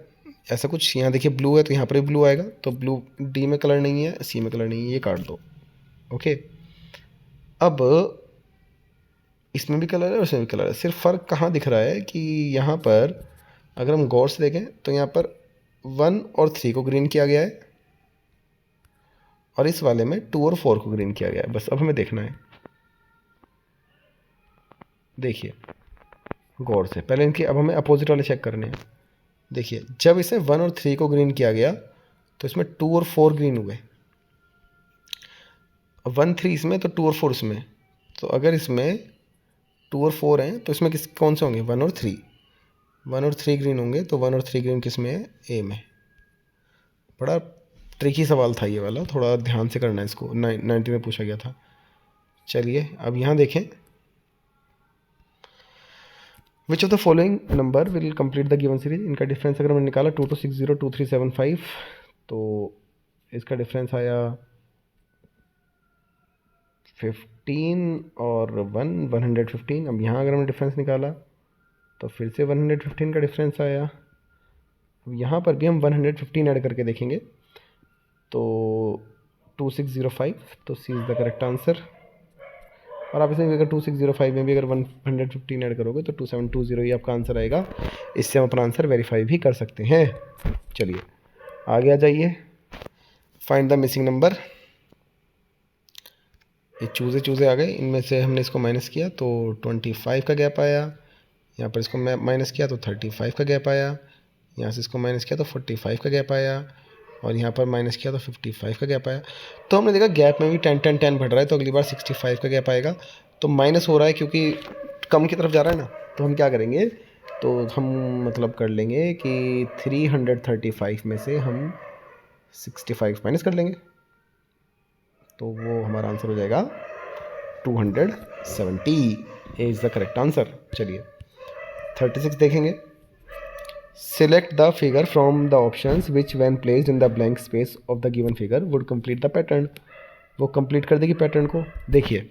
ऐसा कुछ, यहाँ देखिए ब्लू है तो यहाँ पर भी ब्लू आएगा, तो ब्लू डी में कलर नहीं है, सी में कलर नहीं है, ये काट दो। ओके, अब इसमें भी कलर है और इसमें भी कलर है। सिर्फ फ़र्क कहाँ दिख रहा है कि यहाँ पर अगर हम गौर से देखें तो यहाँ पर 1 और 3 को ग्रीन किया गया है और इस वाले में 2 और 4 को ग्रीन किया गया है। बस अब हमें देखना है, देखिए गौर से। पहले इनके, अब हमें अपोजिट वाले चेक करने हैं। देखिए, जब इसे 1 और 3 को ग्रीन किया गया तो इसमें 2 और 4 ग्रीन हुए। 1 3 इसमें तो 2 और 4 इसमें, तो अगर इसमें 2 और 4 हैं तो इसमें किस कौन से होंगे? 1 और 3। 1 और 3 ग्रीन होंगे, तो 1 और 3 ग्रीन किस में है? ए में। बड़ा ट्रिकी सवाल था ये वाला, थोड़ा ध्यान से करना है इसको, 90 में पूछा गया था। चलिए अब यहाँ देखें, विच of the following number will complete the given series. इनका डिफरेंस अगर मैंने निकाला 2260, 2375, तो इसका डिफरेंस आया 15 और 115। अब यहाँ अगर हमने डिफरेंस निकाला तो फिर से 115 का डिफरेंस आया। अब यहाँ पर भी हम 115 ऐड करके देखेंगे तो 2605, तो C is the correct answer. और आप इसे अगर 2605 में भी अगर 115 ऐड करोगे तो 2720 ही आपका आंसर आएगा। इससे हम अपना आंसर वेरीफाई भी कर सकते हैं। चलिए आगे आ जाइए, फाइंड द मिसिंग नंबर। ये चूज़े आ गए, इनमें से हमने इसको माइनस किया तो 25 का गैप आया, यहाँ पर इसको माइनस किया तो 35 का गैप आया, यहाँ से इसको माइनस किया तो 45 का गैप आया, और यहाँ पर माइनस किया तो 55 का गैप आया। तो हमने देखा गैप में भी 10 10 10 बढ़ रहा है, तो अगली बार 65 का गैप आएगा। तो माइनस हो रहा है क्योंकि कम की तरफ जा रहा है ना, तो हम क्या करेंगे, तो हम मतलब कर लेंगे कि 335 में से हम 65 माइनस कर लेंगे, तो वो हमारा आंसर हो जाएगा 270 इज़ द करेक्ट आंसर। चलिए 36 देखेंगे, select the figure from the options which when placed in the blank space of the given figure would complete the pattern. वो कंप्लीट कर देगी पैटर्न को। देखिए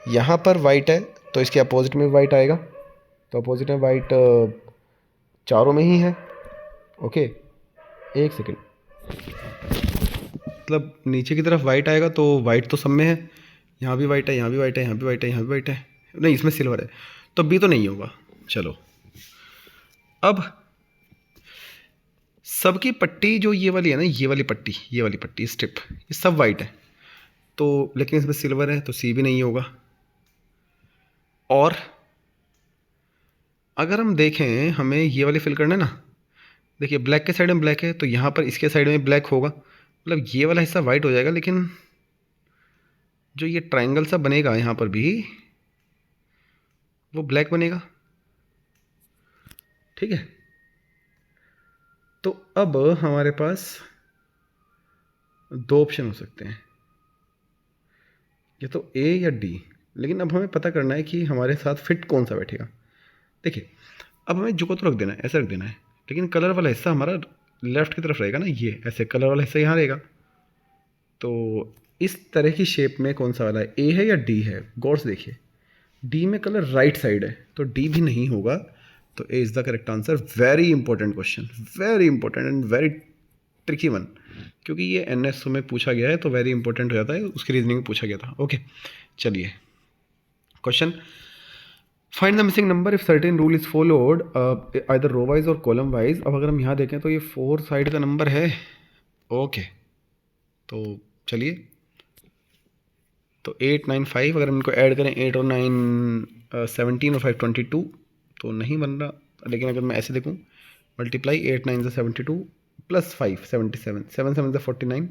यहाँ पर वाइट है तो इसके अपोजिट में वाइट आएगा, तो अपोजिट में वाइट चारों में ही है। ओके, एक सेकेंड, मतलब नीचे की तरफ वाइट आएगा तो वाइट तो सब में है, यहाँ भी वाइट है, यहाँ भी वाइट है, यहाँ भी वाइट है, यहाँ भी वाइट है, नहीं इसमें सिल्वर है, तो बी तो नहीं होगा। चलो अब सबकी पट्टी जो ये वाली है ना, ये वाली पट्टी स्ट्रिप, ये सब वाइट है, तो लेकिन इसमें सिल्वर है तो सी भी नहीं होगा। और अगर हम देखें, हमें ये वाली फिल करना है ना, देखिए ब्लैक के साइड में ब्लैक है तो यहाँ पर इसके साइड में ब्लैक होगा, मतलब ये वाला हिस्सा वाइट हो जाएगा, लेकिन जो ये ट्रायंगल सा बनेगा यहाँ पर भी वो ब्लैक बनेगा। ठीक है, तो अब हमारे पास दो ऑप्शन हो सकते हैं, या तो ए या डी, लेकिन अब हमें पता करना है कि हमारे साथ फिट कौन सा बैठेगा। देखिए अब हमें जो को तो रख देना है, ऐसा रख देना है, लेकिन कलर वाला हिस्सा हमारा लेफ्ट की तरफ रहेगा ना, ये ऐसे कलर वाला हिस्सा यहाँ रहेगा। तो इस तरह की शेप में कौन सा वाला है, ए है या डी है? गौर से देखिए, डी में कलर राइट साइड है तो डी भी नहीं होगा, तो ए is the correct answer. Very important question, very important and very tricky one, क्योंकि ये एनएसओ में पूछा गया है तो वेरी इंपॉर्टेंट हो जाता है, उसकी रीजनिंग में पूछा गया था। ओके चलिए question, find the missing number if certain rule is followed either row wise और कॉलम वाइज। अब अगर हम यहाँ देखें तो ये 4 साइड का नंबर है। ओके तो चलिए, तो 8 9 5, अगर हम इनको ऐड करें 8 और 9 17 और 5 22, तो नहीं बन रहा। लेकिन अगर मैं ऐसे देखूँ, मल्टीप्लाई 8 9 से 72 +5 77, 7 7 ज़ा 49,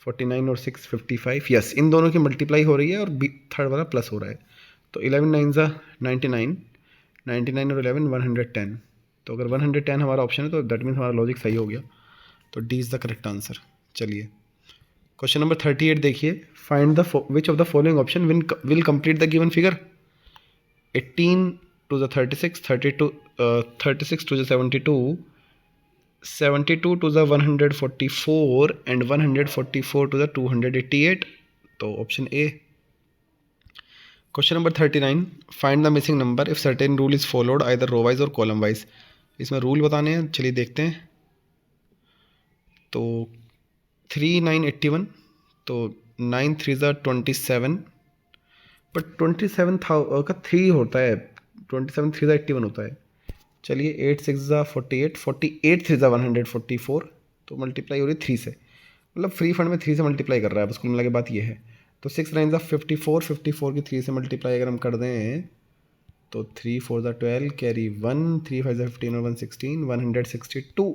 49 और 6 55, यस इन दोनों की मल्टीप्लाई हो रही है और थर्ड वाला प्लस हो रहा है। तो 11 9 ज़ा 99, 99 और 11 110। तो अगर 110 हमारा ऑप्शन है तो दैट मीन्स हमारा लॉजिक सही हो गया। तो D is the correct answer. चलिए क्वेश्चन नंबर 38 देखिए, find the which of the following option will complete the given figure. 18 to the 36, 32 36 to the 72, 72 to the 144 and 144 to the 288। तो option A. Question number 39, find the missing number if certain rule is followed either row wise और कॉलम वाइज। इसमें रूल बताने हैं, चलिए देखते हैं। तो 3 9 81, तो 9 3 ज़ा 27, बट 27 का 3 होता है, 27 3 ज़ा 81 होता है। चलिए 8 6 ज़ा 48, 48 3 ज़ा 144, तो मल्टीप्लाई हो रही है 3 से, मतलब फ्री फंड में 3 से मल्टीप्लाई कर रहा है, बस कुल मिला के बात ये है। तो 6 9 ज़ा 54, 54 की 3 से मल्टीप्लाई अगर हम कर दें तो 3 4 ज़ा 12, कैरी 1, 3 5 ज़ा 15 और 1 16, 162।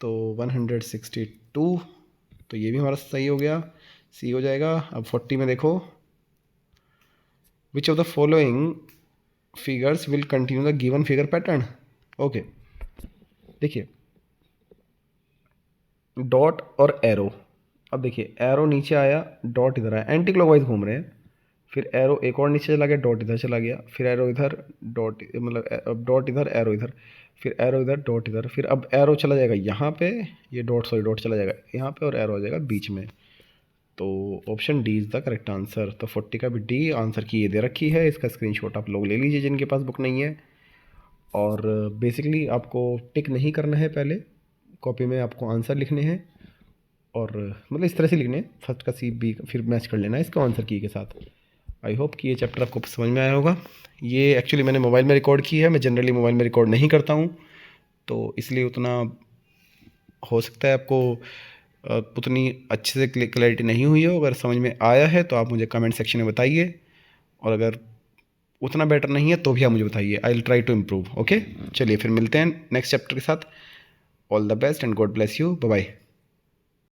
तो 162, तो ये भी हमारा सही हो गया, सी हो जाएगा। अब 40 में देखो, विच of the following figures will continue the given figure pattern. Okay देखिए, डॉट और एरो। अब देखिए एरो नीचे आया, डॉट इधर आया, एंटी क्लॉकवाइज घूम रहे हैं, फिर एरो एक और नीचे चला गया, डॉट इधर चला गया, फिर एरो इधर, डॉट मतलब अब डॉट इधर, एरो इधर, फिर एरो इधर, डॉट इधर, फिर अब एरो चला जाएगा यहाँ पे, ये डॉट सॉरी डॉट चला जाएगा यहाँ पे और एरो आ जाएगा बीच में। तो option D is the correct answer. तो 40 का भी डी आंसर की ये दे रखी है, इसका स्क्रीनशॉट आप लोग ले लीजिए जिनके पास बुक नहीं है। और बेसिकली आपको टिक नहीं करना है, पहले कॉपी में आपको आंसर लिखने हैं और मतलब इस तरह से लिखने हैं, फर्स्ट का सी बी फिर मैच कर लेना है इसका आंसर की के साथ। आई होप कि ये चैप्टर आपको समझ में आया होगा। ये एक्चुअली मैंने मोबाइल में रिकॉर्ड की है, मैं जनरली मोबाइल में रिकॉर्ड नहीं करता हूँ, तो इसलिए उतना हो सकता है आपको उतनी अच्छे से क्लैरिटी नहीं हुई हो। अगर समझ में आया है तो आप मुझे कमेंट सेक्शन में बताइए, और अगर उतना बेटर नहीं है तो भी आप मुझे बताइए, I will try to improve. Okay चलिए फिर मिलते हैं नेक्स्ट चैप्टर के साथ। All the best and God bless you, bye bye.